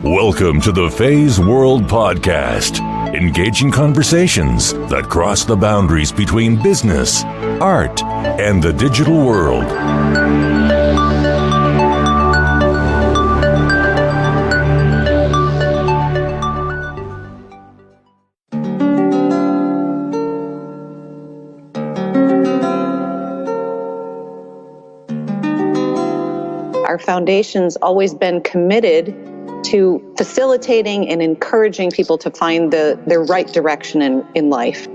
Welcome to the Feisworld podcast, engaging conversations that cross the boundaries between business, art, and the digital world. Our foundation's always been committed to facilitating and encouraging people to find their right direction in life.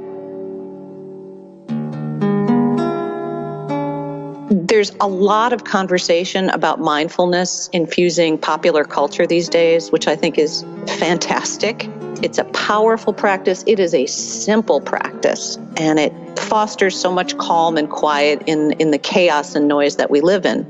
There's a lot of conversation about mindfulness infusing popular culture these days, which I think is fantastic. It's a powerful practice. It is a simple practice, and it fosters so much calm and quiet in the chaos and noise that we live in.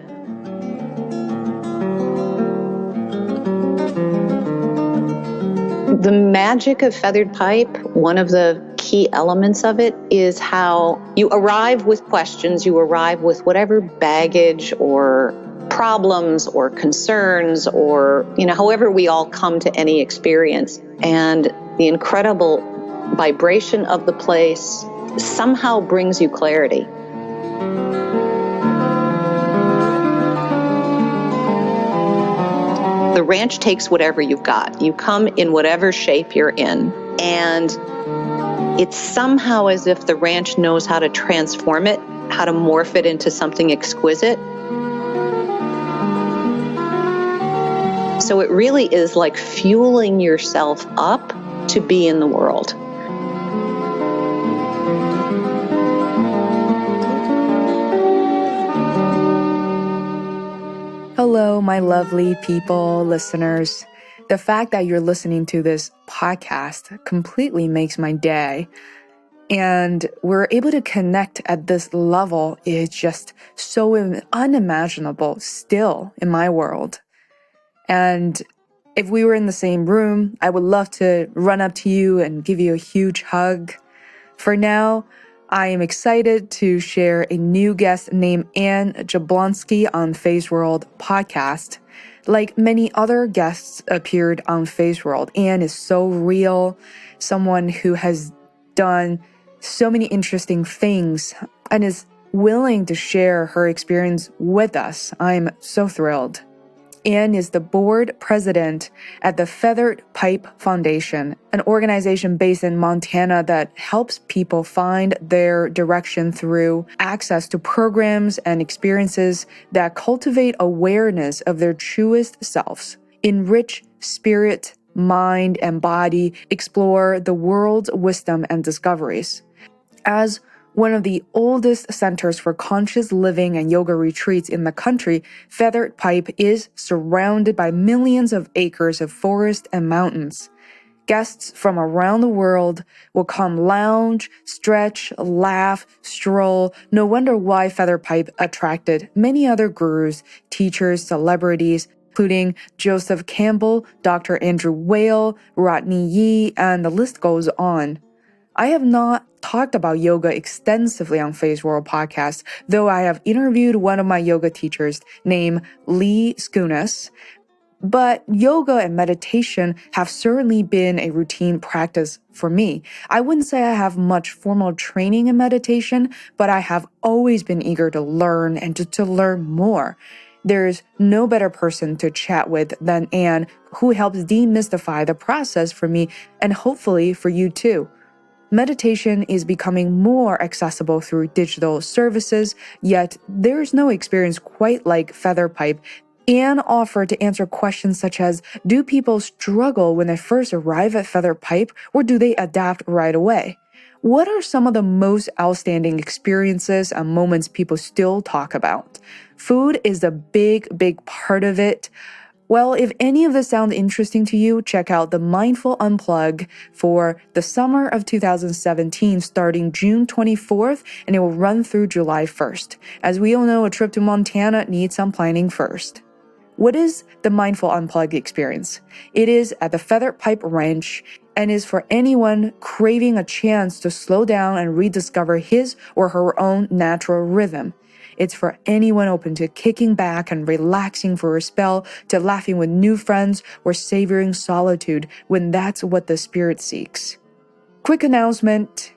The magic of feathered pipe, one of the key elements of it, is how you arrive with questions, you arrive with whatever baggage or problems or concerns or, however we all come to any experience. And the incredible vibration of the place somehow brings you clarity. The ranch takes whatever you've got. You come in whatever shape you're in. And it's somehow as if the ranch knows how to transform it, how to morph it into something exquisite. So it really is like fueling yourself up to be in the world. Hello, my lovely people, listeners. The fact that you're listening to this podcast completely makes my day. And we're able to connect at this level is just so unimaginable still in my world. And if we were in the same room, I would love to run up to you and give you a huge hug. For now, I am excited to share a new guest named Anne Jablonski on Feisworld podcast. Like many other guests appeared on Feisworld, Anne is so real, someone who has done so many interesting things and is willing to share her experience with us. I'm so thrilled. Anne is the board president at the Feathered Pipe Foundation, an organization based in Montana that helps people find their direction through access to programs and experiences that cultivate awareness of their truest selves, enrich spirit, mind, and body, explore the world's wisdom and discoveries. As one of the oldest centers for conscious living and yoga retreats in the country, Feathered Pipe is surrounded by millions of acres of forest and mountains. Guests from around the world will come lounge, stretch, laugh, stroll. No wonder why Feathered Pipe attracted many other gurus, teachers, celebrities, including Joseph Cambell, Dr. Andrew Weil, Rodney Yee, and the list goes on. I have not talked about yoga extensively on Feisworld podcast, though I have interviewed one of my yoga teachers named Lee Skunas. But yoga and meditation have certainly been a routine practice for me. I wouldn't say I have much formal training in meditation, but I have always been eager to learn and to learn more. There's no better person to chat with than Anne, who helps demystify the process for me and hopefully for you too. Meditation is becoming more accessible through digital services, yet there's no experience quite like Feathered Pipe. Anne offered to answer questions such as, do people struggle when they first arrive at Feathered Pipe, or do they adapt right away? What are some of the most outstanding experiences and moments people still talk about? Food is a big part of it. Well, if any of this sounds interesting to you, check out the Mindful Unplug for the summer of 2017 starting June 24th, and it will run through July 1st. As we all know, a trip to Montana needs some planning first. What is the Mindful Unplug experience? It is at the Feathered Pipe Ranch and is for anyone craving a chance to slow down and rediscover his or her own natural rhythm. It's for anyone open to kicking back and relaxing for a spell, to laughing with new friends, or savoring solitude when that's what the spirit seeks. Quick announcement.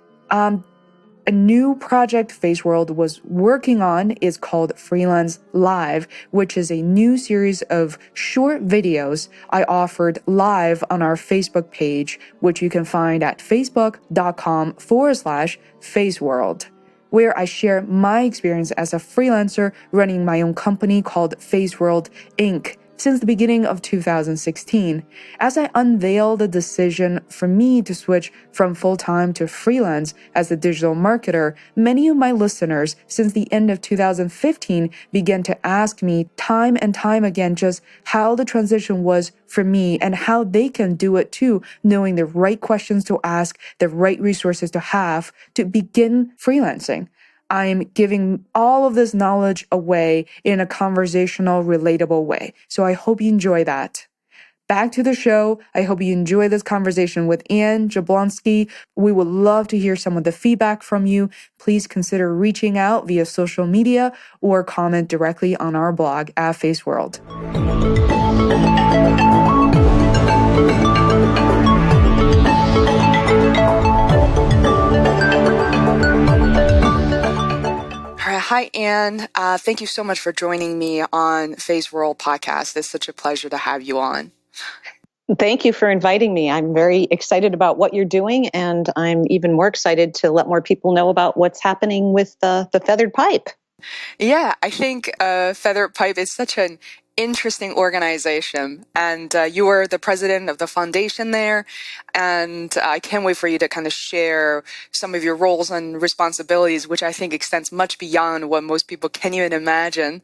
A new project Feisworld was working on is called Freelance Live, which is a new series of short videos I offered live on our Facebook page, which you can find at facebook.com/Feisworld, where I share my experience as a freelancer running my own company called Feisworld Inc. since the beginning of 2016. As I unveil the decision for me to switch from full-time to freelance as a digital marketer, many of my listeners since the end of 2015 began to ask me time and time again just how the transition was for me and how they can do it too, knowing the right questions to ask, the right resources to have to begin freelancing. I'm giving all of this knowledge away in a conversational, relatable way. So I hope you enjoy that. Back to the show. I hope you enjoy this conversation with Anne Jablonski. We would love to hear some of the feedback from you. Please consider reaching out via social media or comment directly on our blog at Feisworld. Hi, Anne. Thank you so much for joining me on Feisworld podcast. It's such a pleasure to have you on. Thank you for inviting me. I'm very excited about what you're doing, and I'm even more excited to let more people know about what's happening with the feathered pipe. Yeah, I think Feathered Pipe is such an interesting organization, and you are the president of the foundation there, and I can't wait for you to kind of share some of your roles and responsibilities, which I think extends much beyond what most people can even imagine.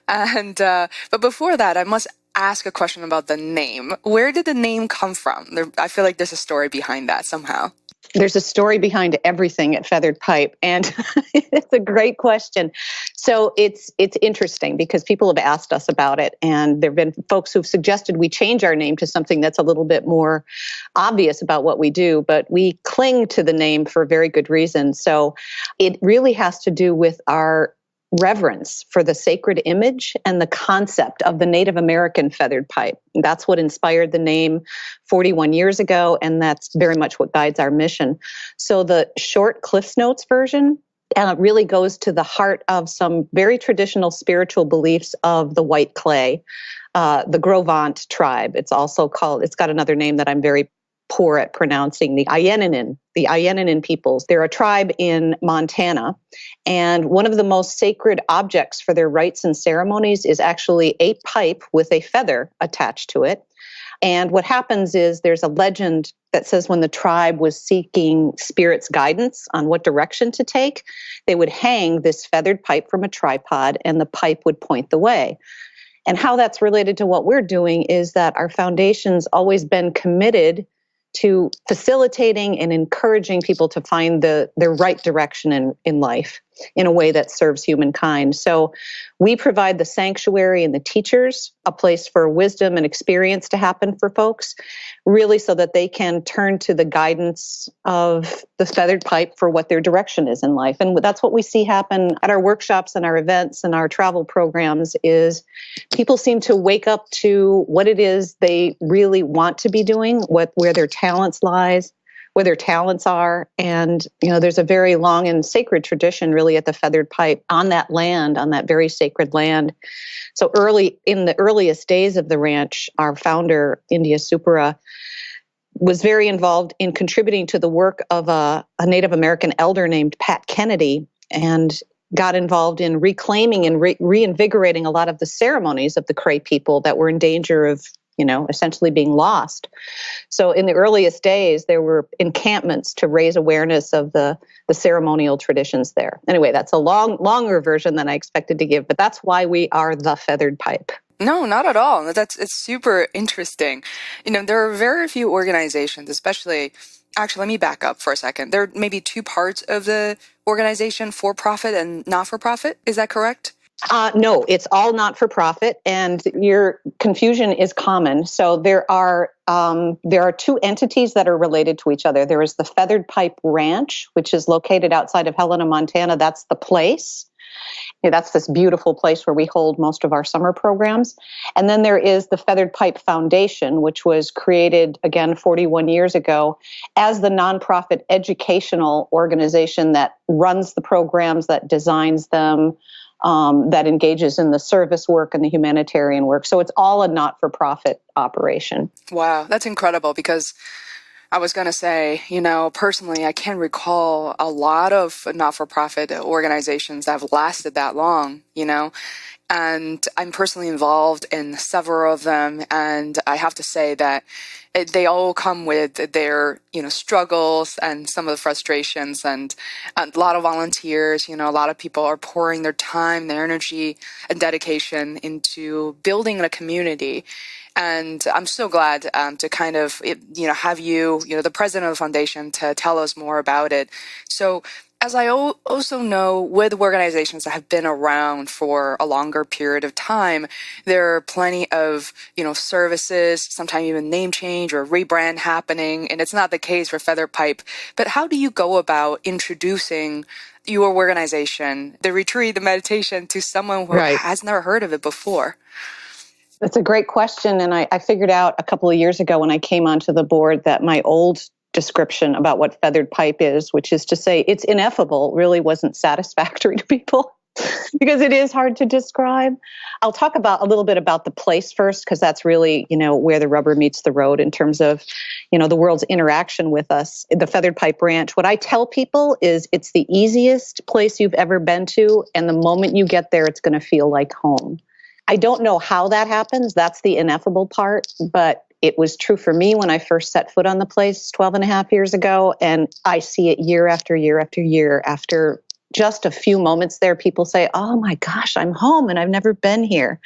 And but before that, I must ask a question about the name. Where did the name come from? I feel like there's a story behind that somehow. There's a story behind everything at Feathered Pipe, and it's a great question. So it's interesting because people have asked us about it, and there have been folks who've suggested we change our name to something that's a little bit more obvious about what we do, but we cling to the name for very good reason. So it really has to do with our reverence for the sacred image and the concept of the Native American feathered pipe. That's what inspired the name 41 years ago, and that's very much what guides our mission. So the short Cliff's Notes version really goes to the heart of some very traditional spiritual beliefs of the White Clay, the Grovant tribe. It's also called, it's got another name that I'm very poor at pronouncing, the Ienanin peoples. They're a tribe in Montana, and one of the most sacred objects for their rites and ceremonies is actually a pipe with a feather attached to it. And what happens is there's a legend that says when the tribe was seeking spirits' guidance on what direction to take, they would hang this feathered pipe from a tripod and the pipe would point the way. And how that's related to what we're doing is that our foundation's always been committed to facilitating and encouraging people to find their right direction in life in a way that serves humankind. So we provide the sanctuary and the teachers, a place for wisdom and experience to happen for folks, really so that they can turn to the guidance of the feathered pipe for what their direction is in life. And that's what we see happen at our workshops and our events and our travel programs is people seem to wake up to what it is they really want to be doing, where their talents lies, where their talents are. And, there's a very long and sacred tradition really at the feathered pipe on that land, on that very sacred land. So in the earliest days of the ranch, our founder, India Supera, was very involved in contributing to the work of a Native American elder named Pat Kennedy, and got involved in reclaiming and reinvigorating a lot of the ceremonies of the Cray people that were in danger of essentially being lost. So in the earliest days, there were encampments to raise awareness of the ceremonial traditions there. Anyway, that's a longer version than I expected to give, but that's why we are the feathered pipe. No, not at all. It's super interesting. There are very few organizations, especially, actually, let me back up for a second. There are maybe two parts of the organization, for-profit and not-for-profit. Is that correct? No, it's all not-for-profit, and your confusion is common. So there are two entities that are related to each other. There is the Feathered Pipe Ranch, which is located outside of Helena, Montana. That's the place That's this beautiful place where we hold most of our summer programs. And then there is the Feathered Pipe Foundation, which was created, again, 41 years ago as the nonprofit educational organization that runs the programs, that designs them, that engages in the service work and the humanitarian work. So it's all a not-for-profit operation. Wow, that's incredible, because I was going to say, personally, I can't recall a lot of not-for-profit organizations that have lasted that long, and I'm personally involved in several of them. And I have to say that they all come with their, struggles and some of the frustrations, and a lot of volunteers, a lot of people are pouring their time, their energy and dedication into building a community. And I'm so glad to kind of, have you, the president of the foundation, to tell us more about it. So as I also know, with organizations that have been around for a longer period of time, there are plenty of, services, sometimes even name change or rebrand happening. And it's not the case for Feathered Pipe. But how do you go about introducing your organization, the retreat, the meditation, to someone who has never heard of it before? That's a great question. And I figured out a couple of years ago when I came onto the board that my old description about what Feathered Pipe is, which is to say it's ineffable, really wasn't satisfactory to people because it is hard to describe. I'll talk about a little bit about the place first, because that's really, where the rubber meets the road in terms of, the world's interaction with us. The Feathered Pipe Ranch, what I tell people is it's the easiest place you've ever been to. And the moment you get there, it's going to feel like home. I don't know how that happens. That's the ineffable part. But it was true for me when I first set foot on the place 12 and a half years ago. And I see it year after year after year. After just a few moments there, people say, oh my gosh, I'm home and I've never been here.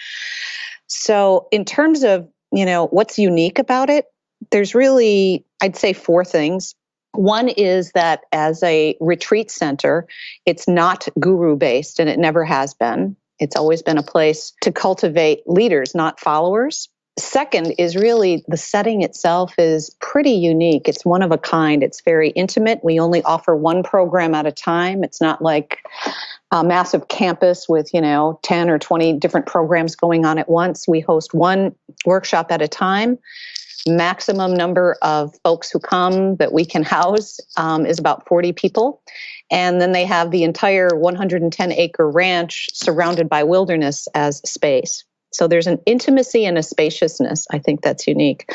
So in terms of, what's unique about it, there's really, I'd say 4 things. One is that as a retreat center, it's not guru-based, and it never has been. It's always been a place to cultivate leaders, not followers. Second is really the setting itself is pretty unique. It's one of a kind. It's very intimate. We only offer one program at a time. It's not like a massive campus with, 10 or 20 different programs going on at once. We host one workshop at a time. Maximum number of folks who come that we can house is about 40 people. And then they have the entire 110-acre ranch surrounded by wilderness as space. So there's an intimacy and a spaciousness, I think, that's unique.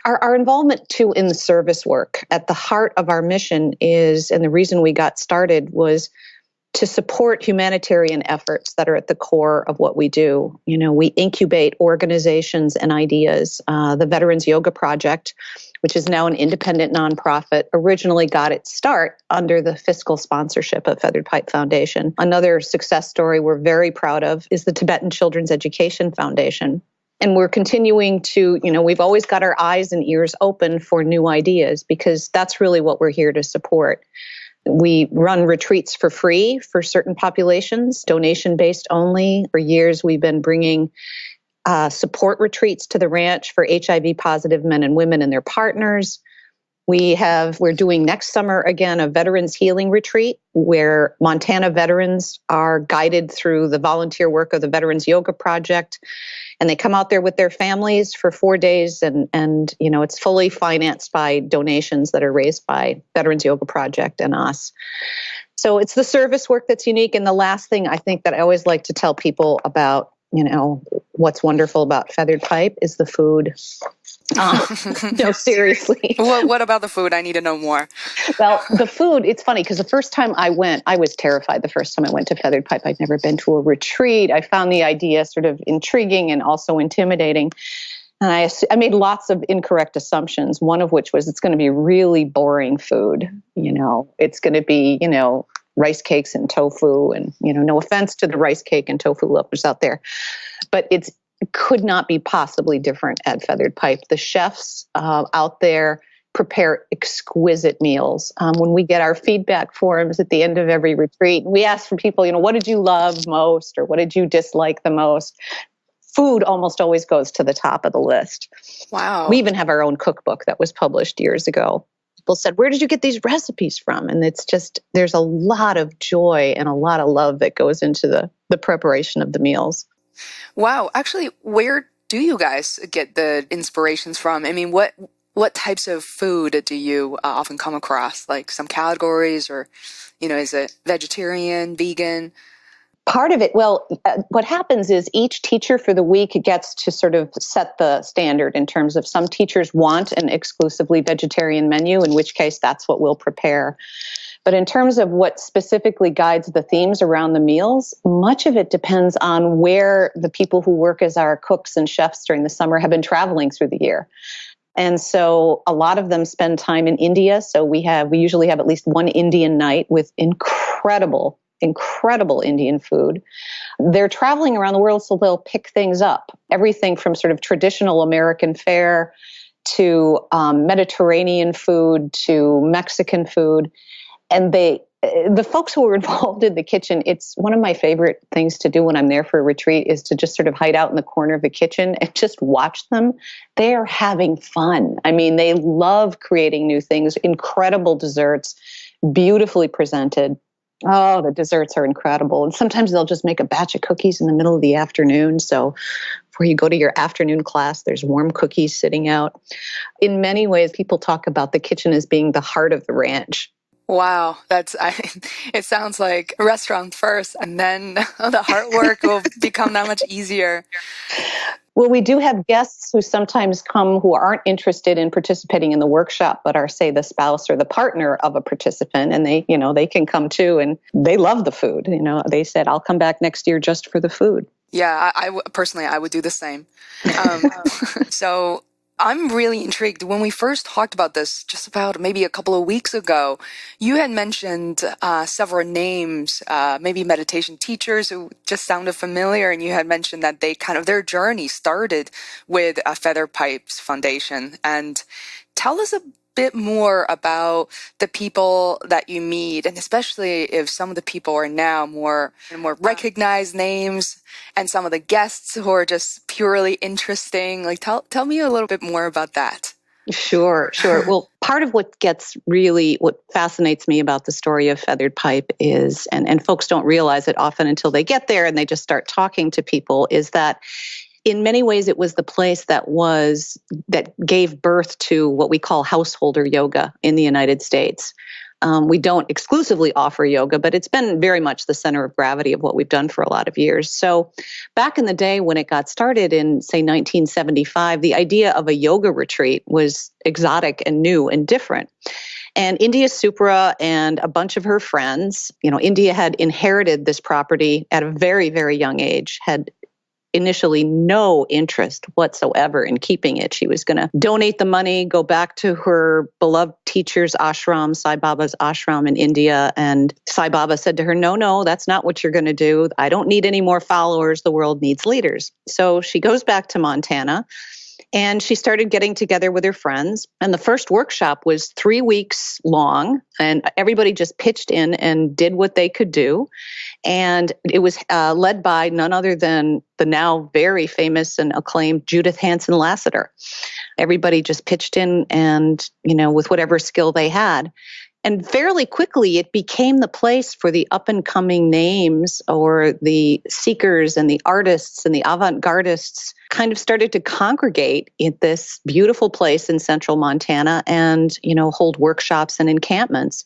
Our involvement, too, in the service work. At the heart of our mission is, and the reason we got started was to support humanitarian efforts that are at the core of what we do. We incubate organizations and ideas. The Veterans Yoga Project, which is now an independent nonprofit, originally got its start under the fiscal sponsorship of Feathered Pipe Foundation. Another success story we're very proud of is the Tibetan Children's Education Foundation. And we're continuing to, we've always got our eyes and ears open for new ideas, because that's really what we're here to support. We run retreats for free for certain populations, donation-based only. For years, we've been bringing support retreats to the ranch for HIV-positive men and women and their partners. We're doing next summer, again, a veterans healing retreat where Montana veterans are guided through the volunteer work of the Veterans Yoga Project. And they come out there with their families for 4 days, and it's fully financed by donations that are raised by Veterans Yoga Project and us. So it's the service work that's unique. And the last thing I think that I always like to tell people about, what's wonderful about Feathered Pipe is the food. No, seriously. What about the food? I need to know more. Well, the food, it's funny because the first time I went, I was terrified the first time I went to Feathered Pipe. I'd never been to a retreat. I found the idea sort of intriguing and also intimidating. And I made lots of incorrect assumptions, one of which was it's going to be really boring food. It's going to be, rice cakes and tofu, and, no offense to the rice cake and tofu lovers out there, but it could not be possibly different at Feathered Pipe. The chefs out there prepare exquisite meals. When we get our feedback forms at the end of every retreat, we ask for people, what did you love most, or what did you dislike the most? Food almost always goes to the top of the list. Wow. We even have our own cookbook that was published years ago. people said, where did you get these recipes from? And it's just, there's a lot of joy and a lot of love that goes into the preparation of the meals. Wow. Actually, where do you guys get the inspirations from? I mean, what types of food do you often come across? Like some categories, or, is it vegetarian, vegan? Part of it, what happens is each teacher for the week gets to sort of set the standard in terms of some teachers want an exclusively vegetarian menu, in which case that's what we'll prepare. But in terms of what specifically guides the themes around the meals, much of it depends on where the people who work as our cooks and chefs during the summer have been traveling through the year. And so a lot of them spend time in India. So we usually have at least one Indian night with incredible Indian food. They're traveling around the world, so they'll pick things up. Everything from sort of traditional American fare to Mediterranean food to Mexican food. And the folks who are involved in the kitchen, it's one of my favorite things to do when I'm there for a retreat is to just sort of hide out in the corner of the kitchen and just watch them. They are having fun. I mean, they love creating new things, incredible desserts, beautifully presented. Oh, the desserts are incredible. And sometimes they'll just make a batch of cookies in the middle of the afternoon. So before you go to your afternoon class, there's warm cookies sitting out. In many ways, people talk about the kitchen as being the heart of the ranch. Wow, it sounds like a restaurant first, and then the hard work will become that much easier. Well, we do have guests who sometimes come who aren't interested in participating in the workshop, but are, say, the spouse or the partner of a participant, and they can come too, and they love the food. They said, "I'll come back next year just for the food." Yeah, personally, I would do the same. So I'm really intrigued. When we first talked about this, just about maybe a couple of weeks ago, you had mentioned several names, maybe meditation teachers who just sounded familiar, and you had mentioned that their journey started with a Feather Pipes Foundation. And tell us a bit more about the people that you meet, and especially if some of the people are now more recognized names, and some of the guests who are just purely interesting. Like, tell me a little bit more about that. Sure. Well, part of what fascinates me about the story of Feathered Pipe is, and folks don't realize it often until they get there and they just start talking to people, is that in many ways, it was the place that gave birth to what we call householder yoga in the United States. We don't exclusively offer yoga, but it's been very much the center of gravity of what we've done for a lot of years. So back in the day when it got started in, say, 1975, the idea of a yoga retreat was exotic and new and different. And India Supra and a bunch of her friends, India had inherited this property at a very, very young age, had initially no interest whatsoever in keeping it. She was going to donate the money, go back to her beloved teacher's ashram, Sai Baba's ashram in India. And Sai Baba said to her, no, that's not what you're going to do. I don't need any more followers. The world needs leaders. So she goes back to Montana. And she started getting together with her friends. And the first workshop was 3 weeks long. And everybody just pitched in and did what they could do. And it was led by none other than the now very famous and acclaimed Judith Hanson Lassiter. Everybody just pitched in and, with whatever skill they had. And fairly quickly, it became the place for the up-and-coming names, or the seekers and the artists and the avant-gardists kind of started to congregate in this beautiful place in central Montana and, hold workshops and encampments.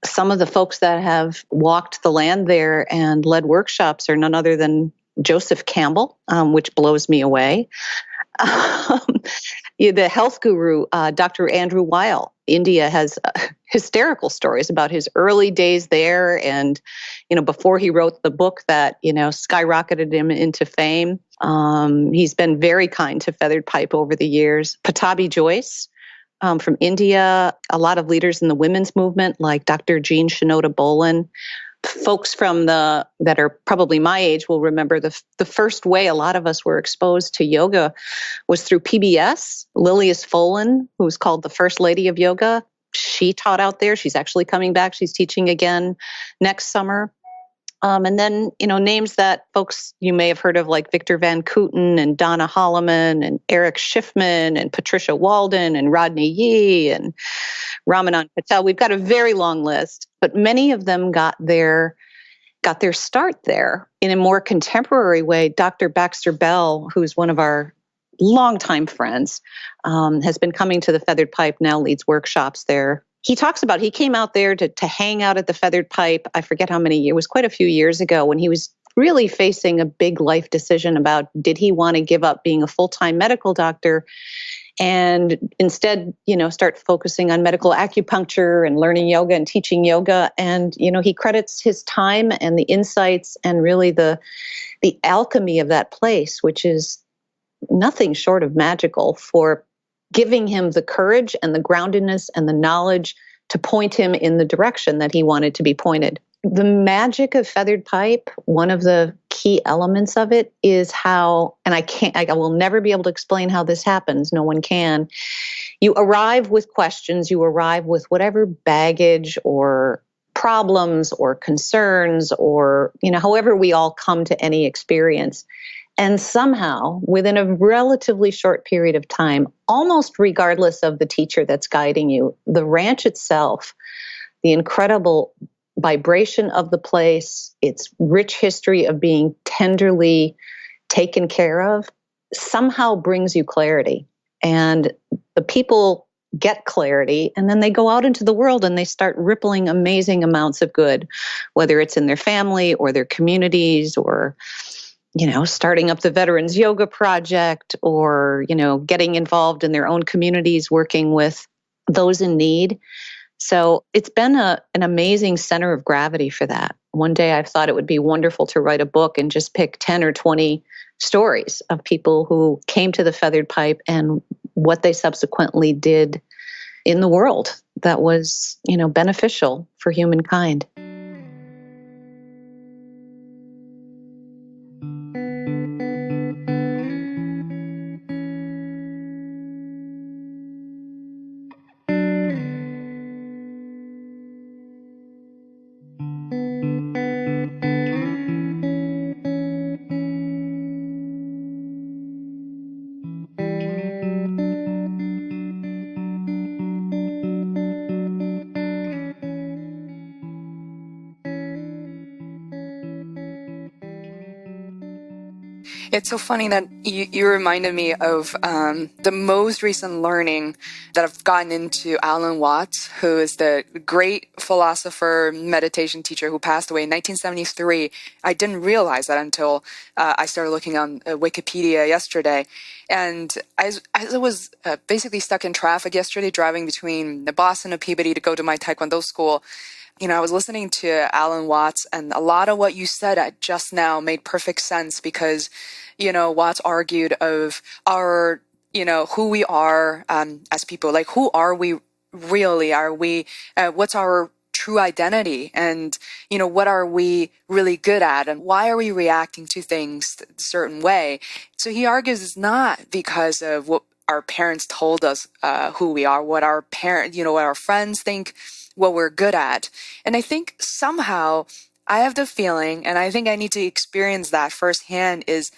Some of the folks that have walked the land there and led workshops are none other than Joseph Cambell, which blows me away. The health guru, Dr. Andrew Weil. India has hysterical stories about his early days there and, before he wrote the book that, skyrocketed him into fame. He's been very kind to Feathered Pipe over the years. Patabi Joyce from India, a lot of leaders in the women's movement like Dr. Jean Shinoda Bolen. Folks that are probably my age will remember the first way a lot of us were exposed to yoga was through PBS. Lilias Folan, who was called the First Lady of Yoga, she taught out there. She's actually coming back. She's teaching again next summer. And then, names that folks you may have heard of, like Victor Van Kooten and Donna Holloman and Eric Schiffman and Patricia Walden and Rodney Yee and Ramanand Patel. We've got a very long list, but many of them got their start there in a more contemporary way. Dr. Baxter Bell, who's one of our longtime friends, has been coming to the Feathered Pipe, now leads workshops there. He talks about, he came out there to hang out at the Feathered Pipe. I forget how many years, it was quite a few years ago, when he was really facing a big life decision about, did he want to give up being a full-time medical doctor and instead, start focusing on medical acupuncture and learning yoga and teaching yoga. And, he credits his time and the insights and really the alchemy of that place, which is nothing short of magical, for giving him the courage and the groundedness and the knowledge to point him in the direction that he wanted to be pointed. The magic of Feathered Pipe, one of the key elements of it is how, and I will never be able to explain how this happens. No one can. You arrive with questions, you arrive with whatever baggage or problems or concerns or, however we all come to any experience. And somehow, within a relatively short period of time, almost regardless of the teacher that's guiding you, the ranch itself, the incredible vibration of the place, its rich history of being tenderly taken care of, somehow brings you clarity. And the people get clarity, and then they go out into the world and they start rippling amazing amounts of good, whether it's in their family or their communities or, starting up the Veterans Yoga Project or, getting involved in their own communities, working with those in need. So it's been an amazing center of gravity for that. One day I thought it would be wonderful to write a book and just pick 10 or 20 stories of people who came to the Feathered Pipe and what they subsequently did in the world that was, beneficial for humankind. It's so funny that you reminded me of the most recent learning that I've gotten into Alan Watts, who is the great philosopher, meditation teacher who passed away in 1973. I didn't realize that until I started looking on Wikipedia yesterday. And as I was basically stuck in traffic yesterday, driving between Boston and Peabody to go to my Taekwondo school, I was listening to Alan Watts, and a lot of what you said just now made perfect sense because, Watts argued of our, who we are as people, like who are we really? Are we, what's our true identity? And, what are we really good at? And why are we reacting to things a certain way? So he argues it's not because of what our parents told us who we are, what our what our friends think, what we're good at. And I think somehow I have the feeling, and I think I need to experience that firsthand, is,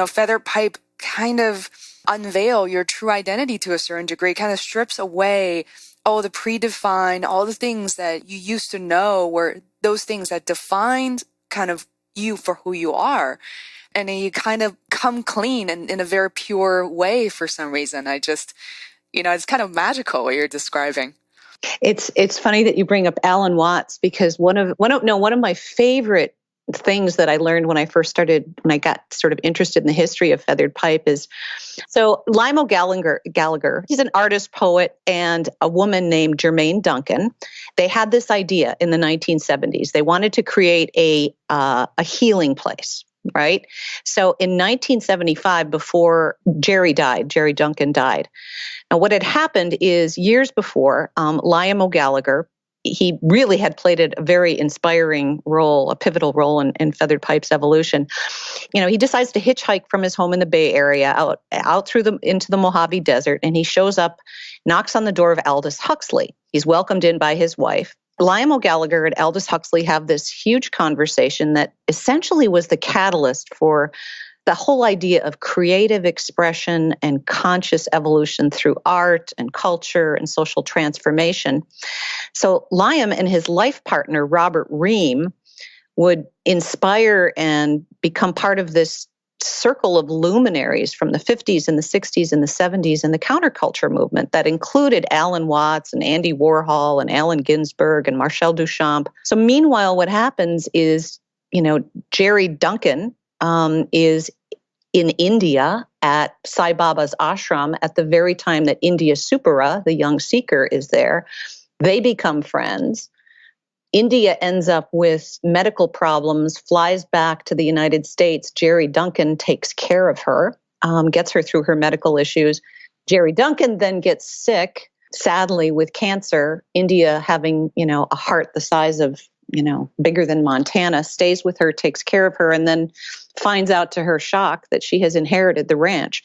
Feathered Pipe kind of unveil your true identity to a certain degree, kind of strips away all the predefined, all the things that you used to know were those things that defined kind of you for who you are. And then you kind of come clean in a very pure way for some reason. I just, it's kind of magical what you're describing. It's funny that you bring up Alan Watts because one of my favorite things that I learned when I got sort of interested in the history of Feathered Pipe is, so Lionel Gallagher, he's an artist, poet, and a woman named Jermaine Duncan. They had this idea in the 1970s. They wanted to create a healing place. Right. So in 1975, before Jerry Duncan died. Now, what had happened is years before, Lionel Gallagher, he really had played a very inspiring role, a pivotal role in Feathered Pipe's evolution. He decides to hitchhike from his home in the Bay Area out into the Mojave Desert, and he shows up, knocks on the door of Aldous Huxley. He's welcomed in by his wife. Lionel Gallagher and Aldous Huxley have this huge conversation that essentially was the catalyst for the whole idea of creative expression and conscious evolution through art and culture and social transformation. So Liam and his life partner, Robert Ream, would inspire and become part of this circle of luminaries from the 50s and the 60s and the 70s and the counterculture movement that included Alan Watts and Andy Warhol and Allen Ginsberg and Marcel Duchamp. So meanwhile, what happens is, Jerry Duncan is in India at Sai Baba's ashram at the very time that India Supera, the young seeker, is there. They become friends. India ends up with medical problems, flies back to the United States. Jerry Duncan takes care of her, gets her through her medical issues. Jerry Duncan then gets sick, sadly, with cancer. India, having, a heart the size of, bigger than Montana, stays with her, takes care of her, and then finds out to her shock that she has inherited the ranch.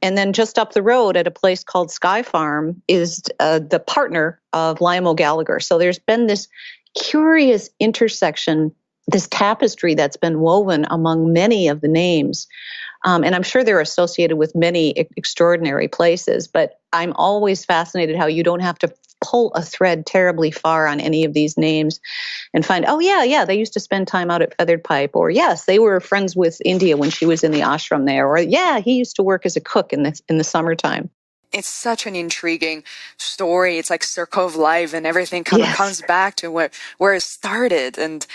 And then just up the road at a place called Sky Farm is the partner of Liam O'Gallagher. So there's been this curious intersection, this tapestry that's been woven among many of the names. And I'm sure they're associated with many extraordinary places, but I'm always fascinated how you don't have to pull a thread terribly far on any of these names and find, oh, yeah, they used to spend time out at Feathered Pipe, or yes, they were friends with India when she was in the ashram there, or yeah, he used to work as a cook in the summertime. It's such an intriguing story. It's like circle of life, and everything kind of comes back to where it started. And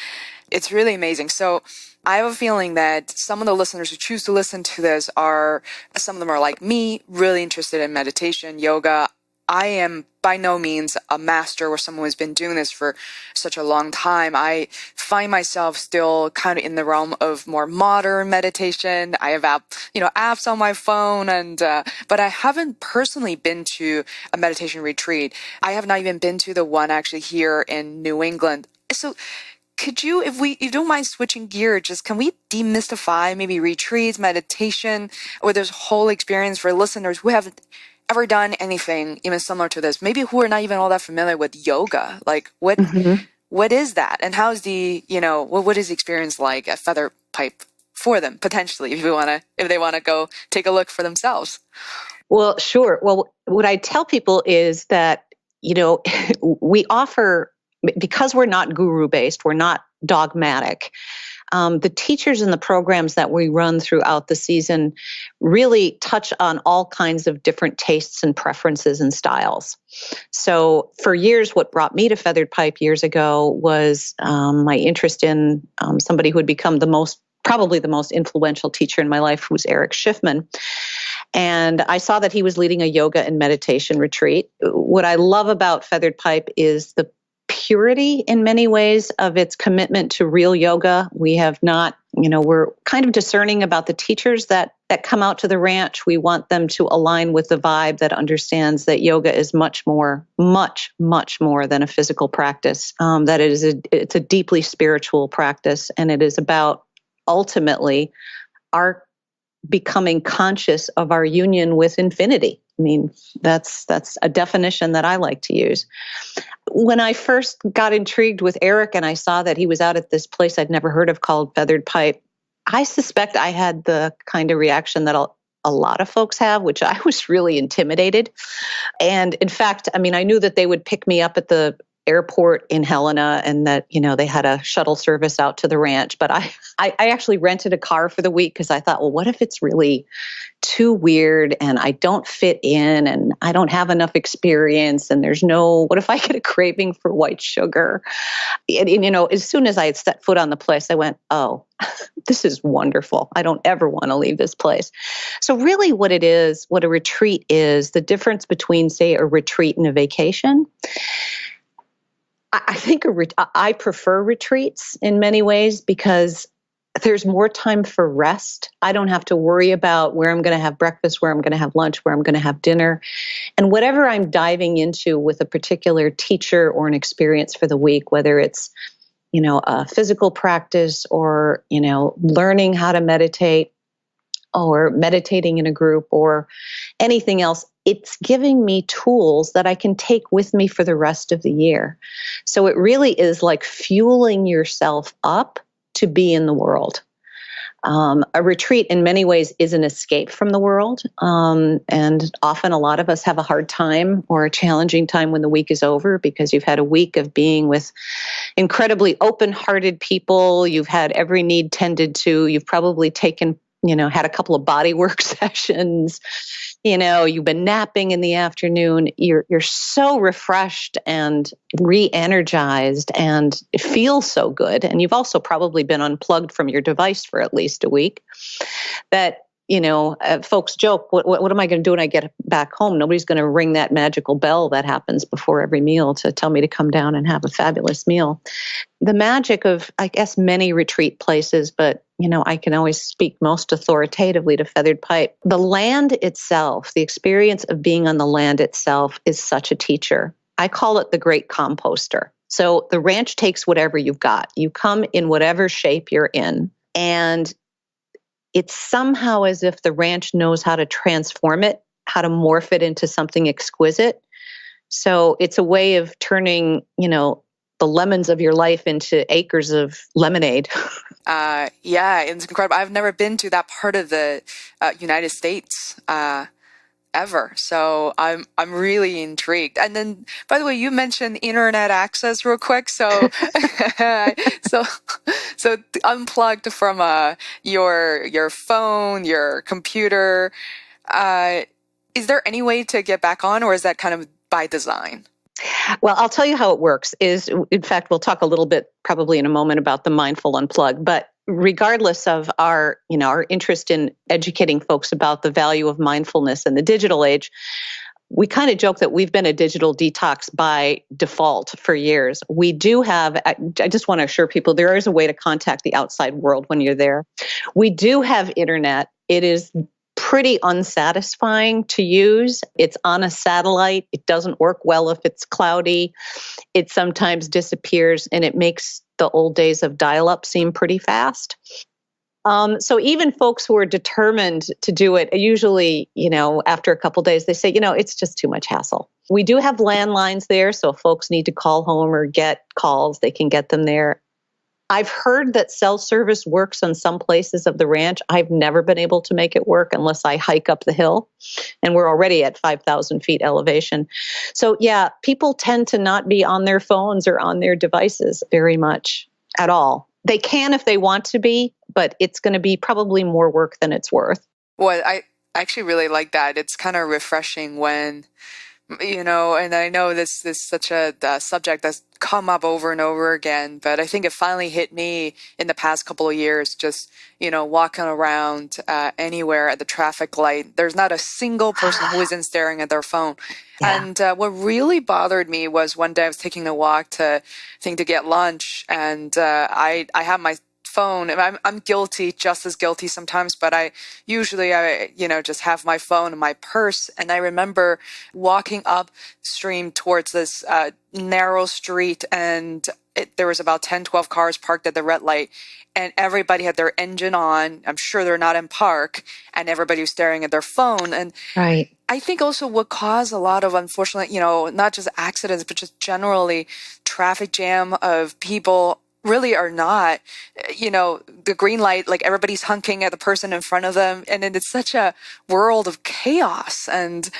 it's really amazing. So I have a feeling that some of the listeners who choose to listen to this some of them are like me, really interested in meditation, yoga. I am by no means a master or someone who's been doing this for such a long time. I find myself still kind of in the realm of more modern meditation. I have apps on my phone, but I haven't personally been to a meditation retreat. I have not even been to the one actually here in New England. So could you, if you don't mind switching gear, can we demystify maybe retreats, meditation, or this whole experience for listeners who haven't ever done anything even similar to this, maybe who are not even all that familiar with yoga? Like what is that? And how's what is the experience like at Feather Pipe for them, potentially, if they want to go take a look for themselves? Well, sure. Well, what I tell people is that, we offer, because we're not guru-based, we're not dogmatic, the teachers and the programs that we run throughout the season really touch on all kinds of different tastes and preferences and styles. So for years, what brought me to Feathered Pipe years ago was my interest in somebody who had become probably the most influential teacher in my life, who's Eric Schiffman. And I saw that he was leading a yoga and meditation retreat. What I love about Feathered Pipe is the purity in many ways of its commitment to real yoga. We have not, we're kind of discerning about the teachers that come out to the ranch. We want them to align with the vibe that understands that yoga is much more than a physical practice, that it's a deeply spiritual practice, and it is about ultimately our becoming conscious of our union with infinity. I mean, that's a definition that I like to use. When I first got intrigued with Eric and I saw that he was out at this place I'd never heard of called Feathered Pipe, I suspect I had the kind of reaction that a lot of folks have, which I was really intimidated. And in fact, I knew that they would pick me up at the airport in Helena and that, they had a shuttle service out to the ranch. But I actually rented a car for the week because I thought, well, what if it's really too weird and I don't fit in and I don't have enough experience and what if I get a craving for white sugar? And as soon as I had set foot on the place, I went, oh, this is wonderful. I don't ever want to leave this place. So really what a retreat is, the difference between, say, a retreat and a vacation. I think I prefer retreats in many ways because there's more time for rest. I don't have to worry about where I'm going to have breakfast, where I'm going to have lunch, where I'm going to have dinner. And whatever I'm diving into with a particular teacher or an experience for the week, whether it's, a physical practice or, learning how to meditate or meditating in a group or anything else, it's giving me tools that I can take with me for the rest of the year. So it really is like fueling yourself up to be in the world. A retreat in many ways is an escape from the world. And often a lot of us have a hard time or a challenging time when the week is over because you've had a week of being with incredibly open-hearted people. You've had every need tended to. You've probably taken, had a couple of body work sessions. You've been napping in the afternoon. You're so refreshed and re-energized, and it feels so good. And you've also probably been unplugged from your device for at least a week. That folks joke, what am I going to do when I get back home? Nobody's going to ring that magical bell that happens before every meal to tell me to come down and have a fabulous meal. The magic of, I guess, many retreat places, but I can always speak most authoritatively to Feathered Pipe. The land itself, the experience of being on the land itself is such a teacher. I call it the great composter. So the ranch takes whatever you've got. You come in whatever shape you're in, and it's somehow as if the ranch knows how to transform it, how to morph it into something exquisite. So it's a way of turning, the lemons of your life into acres of lemonade. Yeah, it's incredible. I've never been to that part of the United States ever, so I'm really intrigued. And then, by the way, you mentioned internet access real quick, so so unplugged from your phone, your computer. Is there any way to get back on, or is that kind of by design? Well, I'll tell you how it works. In fact, we'll talk a little bit probably in a moment about the Mindful Unplug, but regardless of our interest in educating folks about the value of mindfulness in the digital age, we kind of joke that we've been a digital detox by default for years. We do have, I just want to assure people, there is a way to contact the outside world when you're there. We do have internet. It is pretty unsatisfying to use. It's on a satellite. It doesn't work well if it's cloudy. It sometimes disappears, and it makes the old days of dial-up seem pretty fast. So even folks who are determined to do it, usually, after a couple of days, they say, it's just too much hassle. We do have landlines there, so if folks need to call home or get calls, they can get them there. I've heard that cell service works on some places of the ranch. I've never been able to make it work unless I hike up the hill, and we're already at 5,000 feet elevation. So yeah, people tend to not be on their phones or on their devices very much at all. They can if they want to be, but it's going to be probably more work than it's worth. Well, I actually really like that. It's kind of refreshing when, and I know this is such a subject that's come up over and over again, but I think it finally hit me in the past couple of years, just, walking around anywhere at the traffic light. There's not a single person who isn't staring at their phone. Yeah. And what really bothered me was one day I was taking a walk to get lunch, and I have my phone. I'm guilty, just as guilty sometimes, but I usually just have my phone in my purse. And I remember walking upstream towards this narrow street, and there was about 10, 12 cars parked at the red light, and everybody had their engine on. I'm sure they're not in park, and everybody was staring at their phone. And right. I think also what caused a lot of, unfortunately, not just accidents, but just generally traffic jam of people really are not, the green light, like everybody's honking at the person in front of them. And then it's such a world of chaos. And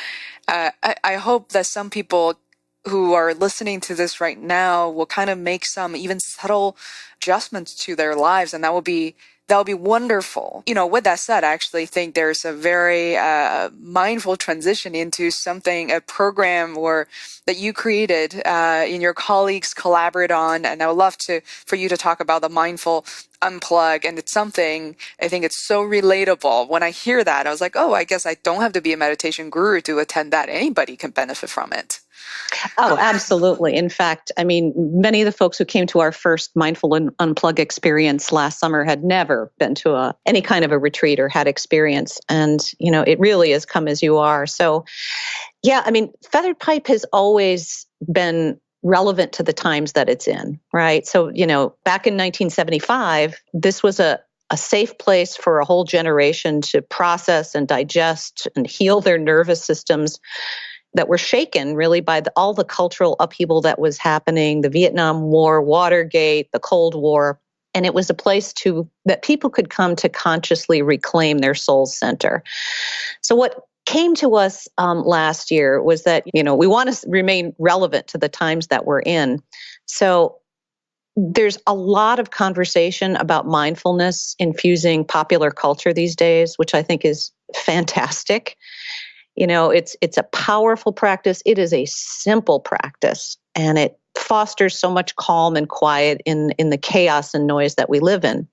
I hope that some people who are listening to this right now will kind of make some even subtle adjustments to their lives. And that would be wonderful. With that said, I actually think there's a very mindful transition into a program that you created and your colleagues collaborate on. And I would love for you to talk about the Mindful Unplug. And it's something, I think it's so relatable. When I hear that, I was like, oh, I guess I don't have to be a meditation guru to attend that. Anybody can benefit from it. Oh, absolutely. In fact, many of the folks who came to our first Mindful Unplug experience last summer had never been to any kind of a retreat or had experience. And, it really is come as you are. So, yeah, Feathered Pipe has always been relevant to the times that it's in, right? So, back in 1975, this was a safe place for a whole generation to process and digest and heal their nervous systems that were shaken really by all the cultural upheaval that was happening, the Vietnam War, Watergate, the Cold War. And it was a place that people could come to consciously reclaim their soul's center. So what came to us last year was that, we want to remain relevant to the times that we're in. So there's a lot of conversation about mindfulness infusing popular culture these days, which I think is fantastic. It's a powerful practice. It is a simple practice, and it fosters so much calm and quiet in the chaos and noise that we live in.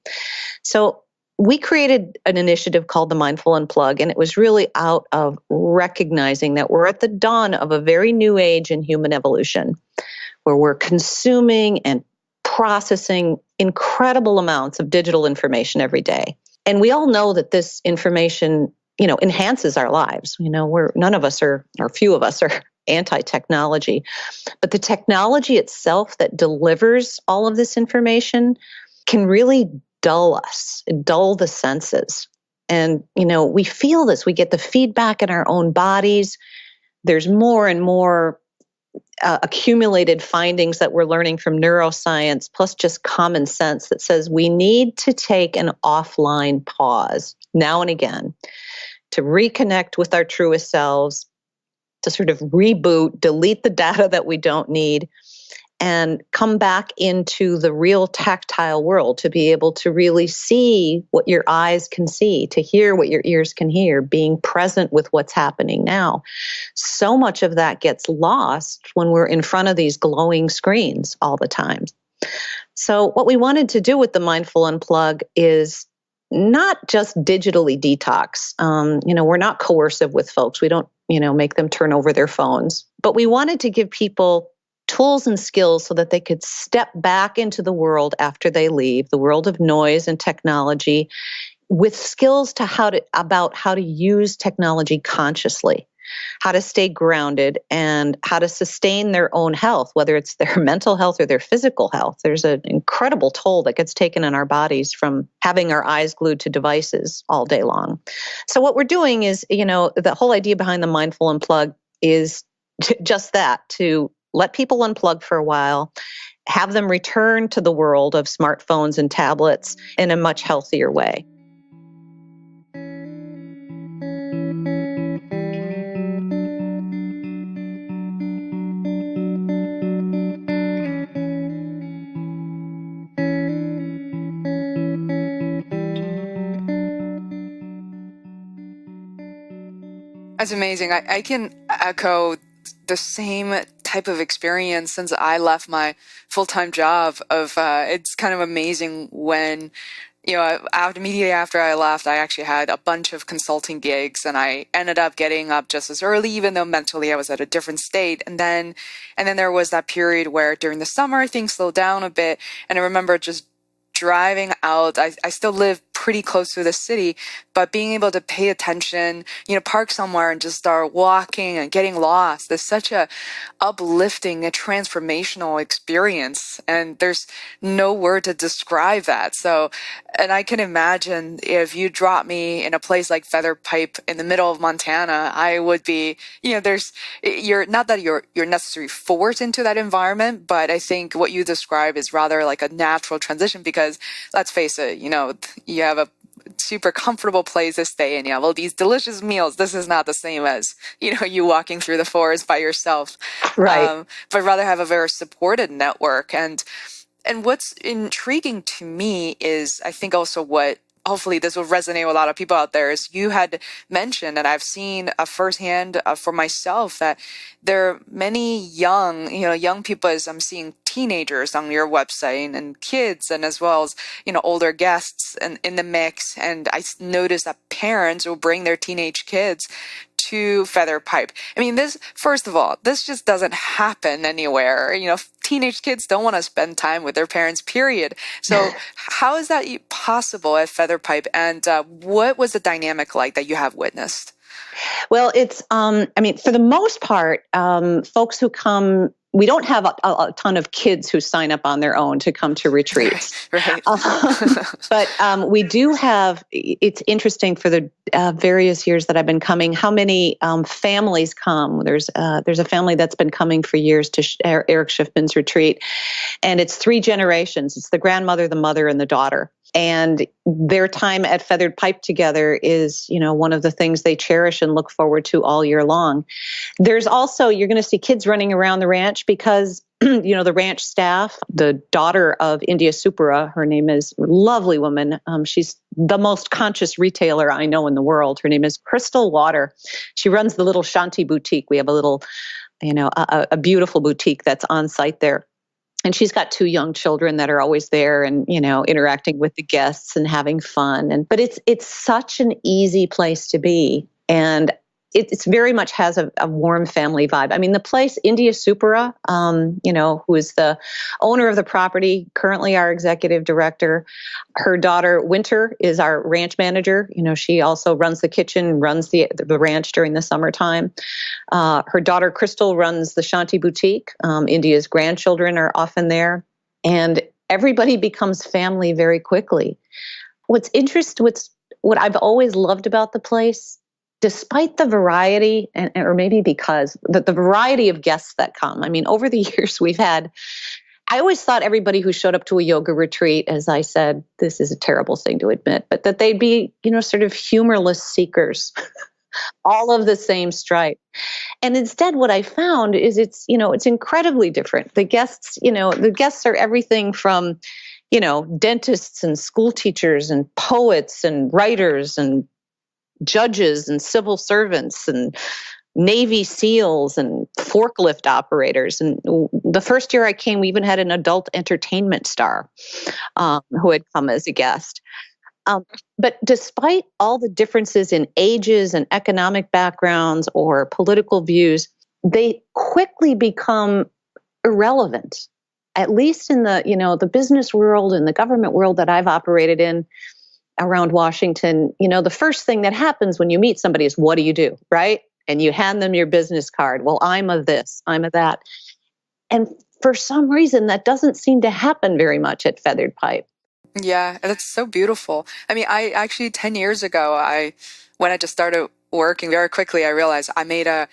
So we created an initiative called the Mindful Unplug, and it was really out of recognizing that we're at the dawn of a very new age in human evolution, where we're consuming and processing incredible amounts of digital information every day. And we all know that this information, enhances our lives. None of us or few of us are anti-technology, but the technology itself that delivers all of this information can really dull the senses. And, we feel this, we get the feedback in our own bodies. There's more and more accumulated findings that we're learning from neuroscience, plus just common sense that says we need to take an offline pause now and again to reconnect with our truest selves, to sort of reboot, delete the data that we don't need, and come back into the real tactile world to be able to really see what your eyes can see, to hear what your ears can hear, being present with what's happening now. So much of that gets lost when we're in front of these glowing screens all the time. So what we wanted to do with the Mindful Unplug is not just digitally detox. We're not coercive with folks. We don't, make them turn over their phones. But we wanted to give people tools and skills so that they could step back into the world after they leave, the world of noise and technology, with skills about how to use technology consciously, how to stay grounded, and how to sustain their own health, whether it's their mental health or their physical health. There's an incredible toll that gets taken on our bodies from having our eyes glued to devices all day long. So what we're doing is, the whole idea behind the Mindful Unplug is just that, to let people unplug for a while, have them return to the world of smartphones and tablets in a much healthier way. That's amazing. I can echo the same type of experience since I left my full-time job. It's kind of amazing when, immediately after I left, I actually had a bunch of consulting gigs, and I ended up getting up just as early, even though mentally I was at a different state. And then there was that period where during the summer things slowed down a bit, and I remember just driving out. I still live pretty close to the city, but being able to pay attention, park somewhere and just start walking and getting lost is such a uplifting, a transformational experience. And there's no word to describe that. So, and I can imagine if you drop me in a place like Feather Pipe in the middle of Montana, I would be, you're not that you're necessarily forced into that environment, but I think what you describe is rather like a natural transition, because let's face it, you have a super comfortable place to stay in. You have all these delicious meals. This is not the same as, you walking through the forest by yourself. Right. But rather have a very supported network. And what's intriguing to me is, I think also what, hopefully this will resonate with a lot of people out there, is you had mentioned, and I've seen firsthand for myself, that there are many young people, as I'm seeing teenagers on your website and kids, and as well as, older guests and in the mix. And I noticed that parents will bring their teenage kids to Feather Pipe. I mean, first of all, this just doesn't happen anywhere. Teenage kids don't want to spend time with their parents, period. So how is that possible at Feather Pipe? And what was the dynamic like that you have witnessed? Well, it's, I mean, for the most part, folks who come, we don't have a ton of kids who sign up on their own to come to retreats. Right. But we do have, it's interesting for the various years that I've been coming, how many families come. There's a family that's been coming for years to Eric Schiffman's retreat. And it's 3 generations. It's the grandmother, the mother, and the daughter. And their time at Feathered Pipe together is, one of the things they cherish and look forward to all year long. There's also, you're going to see kids running around the ranch because, the ranch staff, the daughter of India Supera, her name is a lovely woman. She's the most conscious retailer I know in the world. Her name is Crystal Water. She runs the little Shanti boutique. We have a little, a beautiful boutique that's on site there. And she's got 2 young children that are always there and, interacting with the guests and having fun. But it's such an easy place to be. And it's very much has a warm family vibe. I mean, the place, India Supera, who is the owner of the property, currently our executive director. Her daughter, Winter, is our ranch manager. She also runs the kitchen, runs the ranch during the summertime. Her daughter, Crystal, runs the Shanti boutique. India's grandchildren are often there. And everybody becomes family very quickly. What I've always loved about the place, despite the variety, or maybe because the variety of guests that come. I mean, over the years I always thought everybody who showed up to a yoga retreat, as I said, this is a terrible thing to admit, but that they'd be, sort of humorless seekers, all of the same stripe. And instead, what I found is it's incredibly different. The guests are everything from, dentists and school teachers and poets and writers and judges and civil servants and Navy SEALs and forklift operators. And the first year I came, we even had an adult entertainment star who had come as a guest. But despite all the differences in ages and economic backgrounds or political views, they quickly become irrelevant, at least in the business world and the government world that I've operated in around Washington. The first thing that happens when you meet somebody is, what do you do, right? And you hand them your business card. Well, I'm of this, I'm of that. And for some reason, that doesn't seem to happen very much at Feathered Pipe. Yeah, that's so beautiful. I mean, I actually 10 years ago, when I just started working very quickly, I realized I made a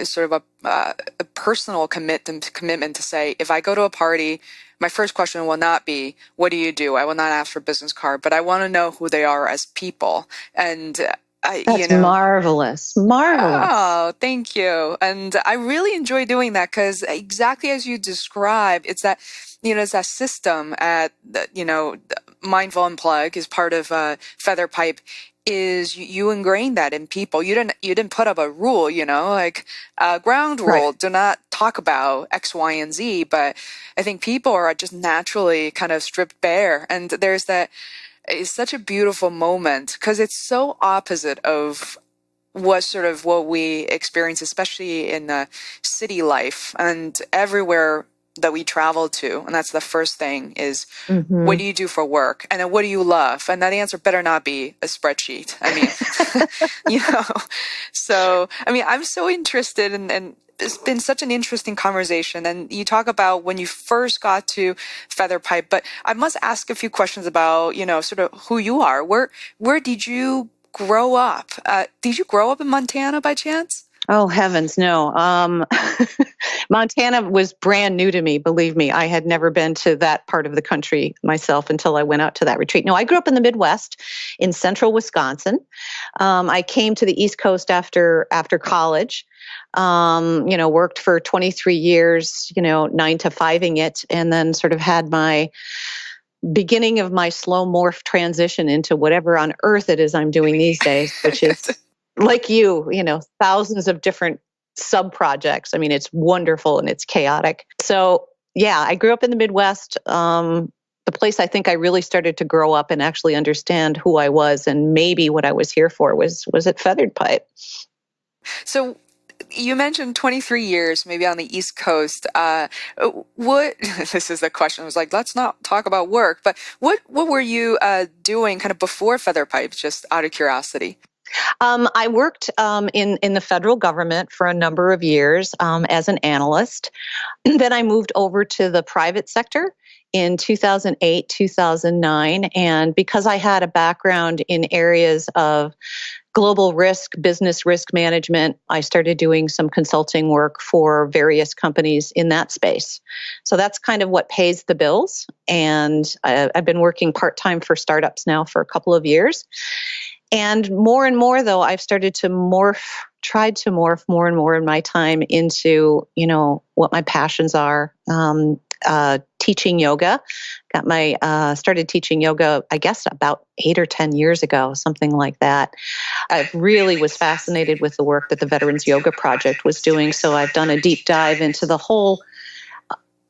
sort of a personal commitment to say, if I go to a party, my first question will not be, what do you do? I will not ask for a business card, but I want to know who they are as people. And that's marvelous. Oh, thank you. And I really enjoy doing that because exactly as you described, it's that, it's that system at, Mindful Unplug is part of Feather Pipe. Is you ingrain that in people. You didn't put up a rule, like a ground rule. Right. Do not talk about X, Y, and Z. But I think people are just naturally kind of stripped bare, and there's that. It's such a beautiful moment because it's so opposite of what we experience, especially in the city life and everywhere that we travel to. And that's the first thing is, what do you do for work? And then what do you love? And that answer better not be a spreadsheet. I mean, so, I mean, I'm so interested and it's been such an interesting conversation. And you talk about when you first got to Feather Pipe, but I must ask a few questions about, sort of who you are. Where did you grow up? Did you grow up in Montana by chance? Oh, heavens, no. Montana was brand new to me, believe me. I had never been to that part of the country myself until I went out to that retreat. No, I grew up in the Midwest in central Wisconsin. I came to the East Coast after college, worked for 23 years, 9 to 5ing it, and then sort of had my beginning of my slow morph transition into whatever on earth it is I'm doing these days, which is like thousands of different sub-projects. I mean, it's wonderful and it's chaotic. So yeah, I grew up in the Midwest. The place I think I really started to grow up and actually understand who I was and maybe what I was here for was at Feathered Pipe. So you mentioned 23 years, maybe on the East Coast. This is the question. I was like, let's not talk about work, but what were you doing kind of before Feather Pipe, just out of curiosity? I worked in the federal government for a number of years as an analyst. Then I moved over to the private sector in 2008, 2009. And because I had a background in areas of global risk, business risk management, I started doing some consulting work for various companies in that space. So that's kind of what pays the bills. And I've been working part-time for startups now for a couple of years. And more, though, I've started to tried to morph more and more in my time into, what my passions are. Teaching yoga. Started teaching yoga, I guess, about 8 or 10 years ago, something like that. I really was fascinated with the work that the Veterans Yoga Project was doing. So I've done a deep dive into the whole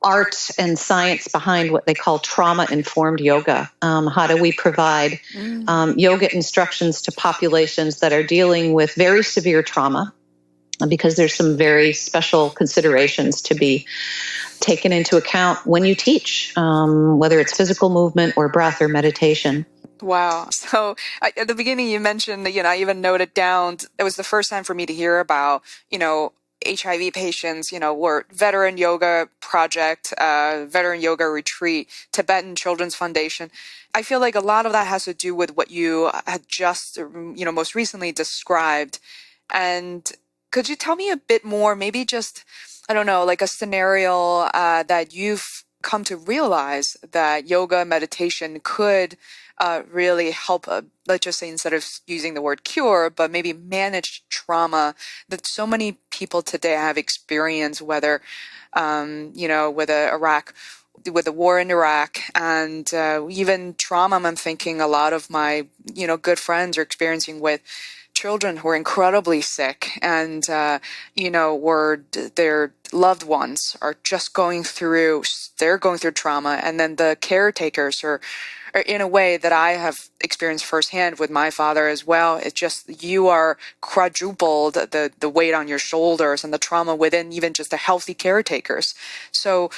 art and science behind what they call trauma-informed yoga. How do we provide yoga instructions to populations that are dealing with very severe trauma? Because there's some very special considerations to be taken into account when you teach, whether it's physical movement or breath or meditation. Wow. So at the beginning you mentioned that, I even noted down, it was the first time for me to hear about, HIV patients, were veteran yoga project, veteran yoga retreat, Tibetan Children's Foundation. I feel like a lot of that has to do with what you had just, most recently described. And could you tell me a bit more, maybe just, I don't know, like a scenario that you've come to realize that yoga meditation could really help, let's just say, instead of using the word cure, but maybe manage trauma that so many people today have experienced, whether, with the war in Iraq and even trauma. I'm thinking a lot of my, good friends are experiencing with children who are incredibly sick and, where their loved ones are just they're going through trauma. And then the caretakers are in a way that I have experienced firsthand with my father as well. It's just, you are quadrupled the weight on your shoulders and the trauma within even just the healthy caretakers. So,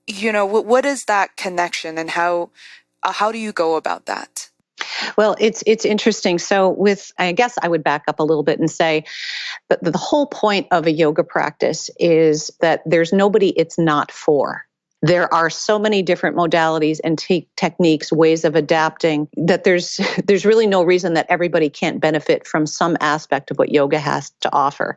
what is that connection and how do you go about that? Well, it's interesting. So I guess I would back up a little bit and say that the whole point of a yoga practice is that there's nobody it's not for. There are so many different modalities and techniques, ways of adapting, that there's really no reason that everybody can't benefit from some aspect of what yoga has to offer.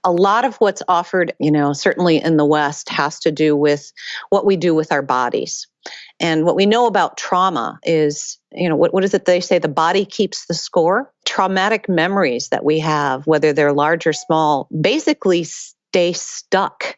A lot of what's offered, certainly in the West, has to do with what we do with our bodies. And what we know about trauma is, what is it they say? The body keeps the score. Traumatic memories that we have, whether they're large or small, basically stay stuck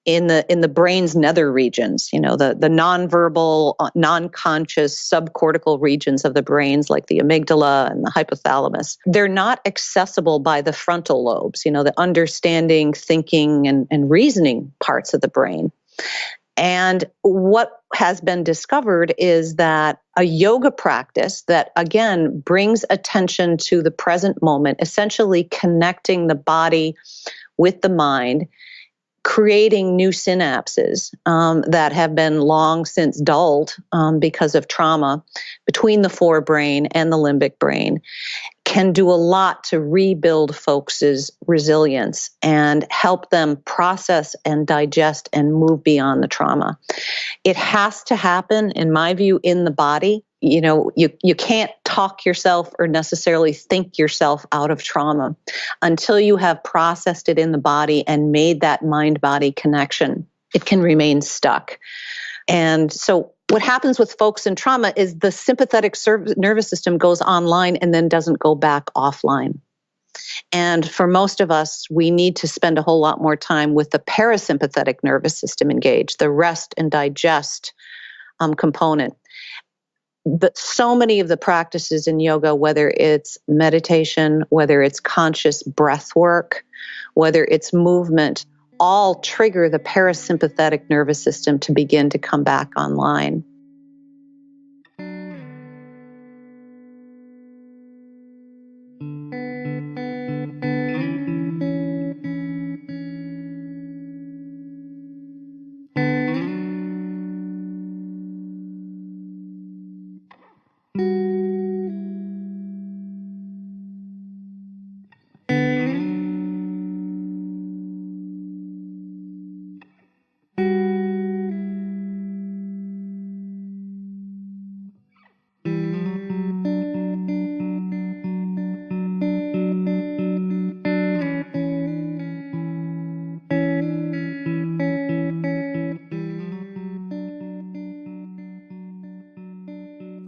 in the brain's nether regions, the nonverbal, non-conscious subcortical regions of the brains, like the amygdala and the hypothalamus. They're not accessible by the frontal lobes, the understanding, thinking, and reasoning parts of the brain. And what has been discovered is that a yoga practice that, again, brings attention to the present moment, essentially connecting the body with the mind, creating new synapses that have been long since dulled because of trauma between the forebrain and the limbic brain, can do a lot to rebuild folks' resilience and help them process and digest and move beyond the trauma. It has to happen, in my view, in the body. You can't talk yourself or necessarily think yourself out of trauma until you have processed it in the body and made that mind-body connection. It can remain stuck. And so what happens with folks in trauma is the sympathetic nervous system goes online and then doesn't go back offline. And for most of us, we need to spend a whole lot more time with the parasympathetic nervous system engaged, the rest and digest component. But so many of the practices in yoga, whether it's meditation, whether it's conscious breath work, whether it's movement, all trigger the parasympathetic nervous system to begin to come back online.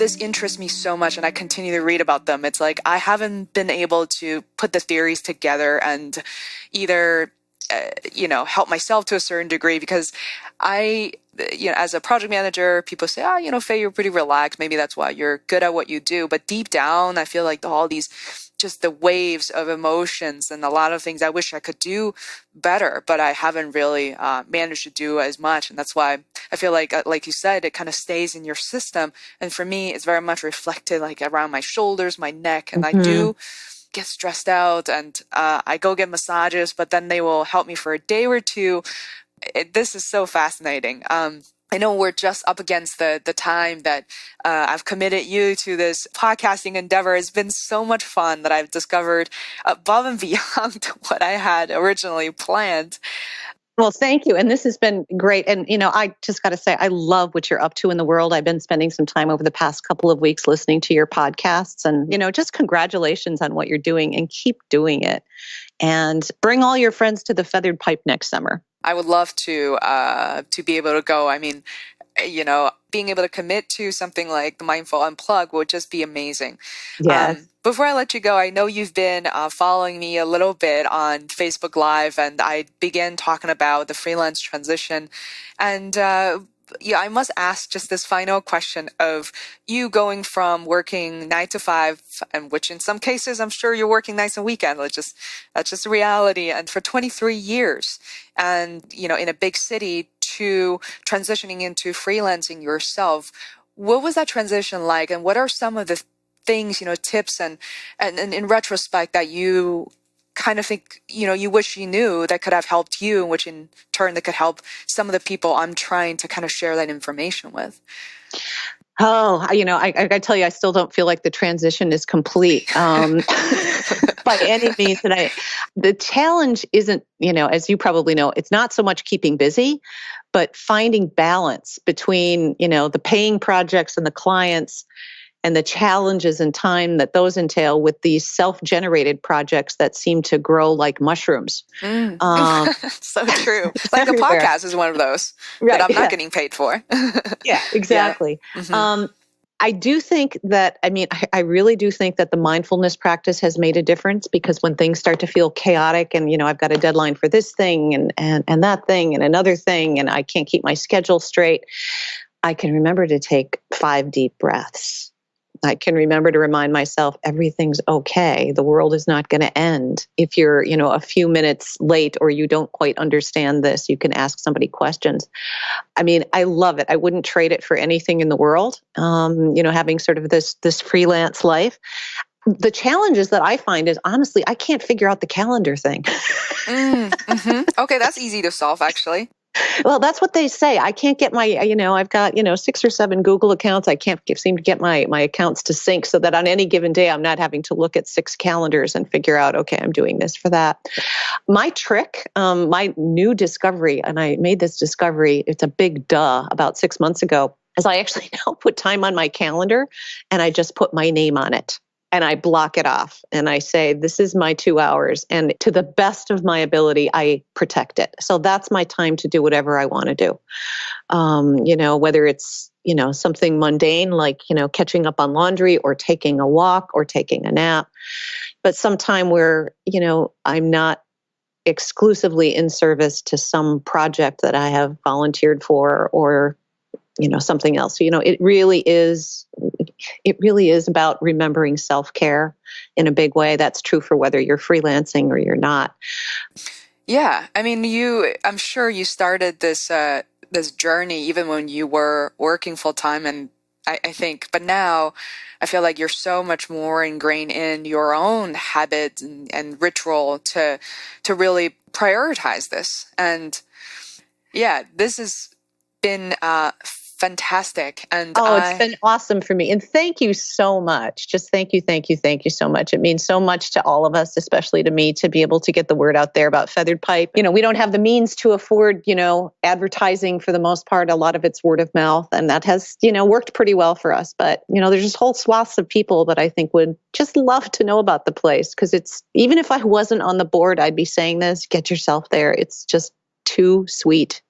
this interests me so much and I continue to read about them. It's like I haven't been able to put the theories together and either help myself to a certain degree because as a project manager, people say, Faye, you're pretty relaxed. Maybe that's why you're good at what you do. But deep down, I feel like all these, just the waves of emotions and a lot of things I wish I could do better, but I haven't really managed to do as much. And that's why I feel like you said, it kind of stays in your system. And for me, it's very much reflected like around my shoulders, my neck, and I do get stressed out and I go get massages, but then they will help me for a day or two. This is so fascinating. I know we're just up against the time that I've committed you to this podcasting endeavor. It's been so much fun that I've discovered above and beyond what I had originally planned. Well, thank you. And this has been great. And, I just got to say, I love what you're up to in the world. I've been spending some time over the past couple of weeks listening to your podcasts and, just congratulations on what you're doing and keep doing it. And bring all your friends to the Feathered Pipe next summer. I would love to be able to go. I mean, being able to commit to something like the Mindful Unplug would just be amazing. Yes. Before I let you go, I know you've been following me a little bit on Facebook Live, and I began talking about the freelance transition. And I must ask just this final question of you going from working 9 to 5, and which in some cases I'm sure you're working nights and weekends. That's just reality. And for 23 years, and in a big city, to transitioning into freelancing yourself. What was that transition like? And what are some of the things, tips and in retrospect that you kind of think, you wish you knew that could have helped you, which in turn that could help some of the people I'm trying to kind of share that information with? Oh, I tell you, I still don't feel like the transition is complete by any means. And the challenge isn't, as you probably know, it's not so much keeping busy, but finding balance between, the paying projects and the clients and the challenges and time that those entail with these self-generated projects that seem to grow like mushrooms. So true. Like the podcast is one of those that I'm not getting paid for. Yeah, exactly. Yeah. I do think that, I really do think that the mindfulness practice has made a difference, because when things start to feel chaotic and, I've got a deadline for this thing and that thing and another thing, and I can't keep my schedule straight, I can remember to take 5 deep breaths. I can remember to remind myself everything's okay. The world is not going to end. If you're, a few minutes late or you don't quite understand this, you can ask somebody questions. I love it. I wouldn't trade it for anything in the world. Having sort of this freelance life. The challenges that I find is, honestly, I can't figure out the calendar thing. Okay, that's easy to solve, actually. Well, that's what they say. I can't get my, I've got, 6 or 7 Google accounts. I can't seem to get my accounts to sync so that on any given day, I'm not having to look at 6 calendars and figure out, okay, I'm doing this for that. My trick, my new discovery, and I made this discovery, it's a big duh, about 6 months ago, is I actually now put time on my calendar and I just put my name on it. And I block it off and I say, this is my 2 hours. And to the best of my ability, I protect it. So that's my time to do whatever I want to do. Whether it's, something mundane like, catching up on laundry or taking a walk or taking a nap. But sometime where, I'm not exclusively in service to some project that I have volunteered for or something else. So, it really is about remembering self-care in a big way. That's true for whether you're freelancing or you're not. Yeah. I'm sure you started this journey even when you were working full time. And I think, but now I feel like you're so much more ingrained in your own habits and ritual to really prioritize this. And yeah, this has been, fantastic. And it's been awesome for me. And thank you so much. Just thank you so much. It means so much to all of us, especially to me, to be able to get the word out there about Feathered Pipe. We don't have the means to afford, advertising for the most part. A lot of it's word of mouth. And that has, worked pretty well for us. But, there's just whole swaths of people that I think would just love to know about the place. Because it's, even if I wasn't on the board, I'd be saying this, get yourself there. It's just too sweet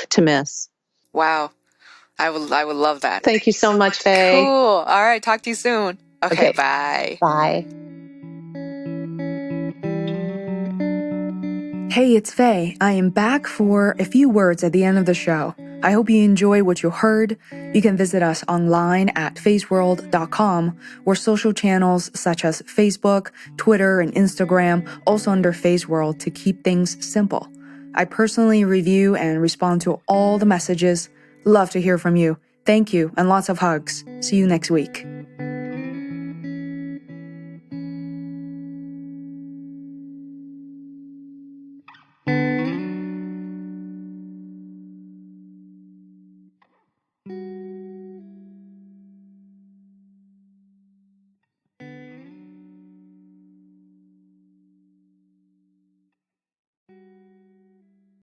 to miss. Wow. I would love that. Thank you so much, Faye. Cool. All right. Talk to you soon. Okay. Bye. Bye. Hey, it's Faye. I am back for a few words at the end of the show. I hope you enjoy what you heard. You can visit us online at feisworld.com or social channels such as Facebook, Twitter, and Instagram, also under Feisworld, to keep things simple. I personally review and respond to all the messages. Love to hear from you. Thank you and lots of hugs. See you next week.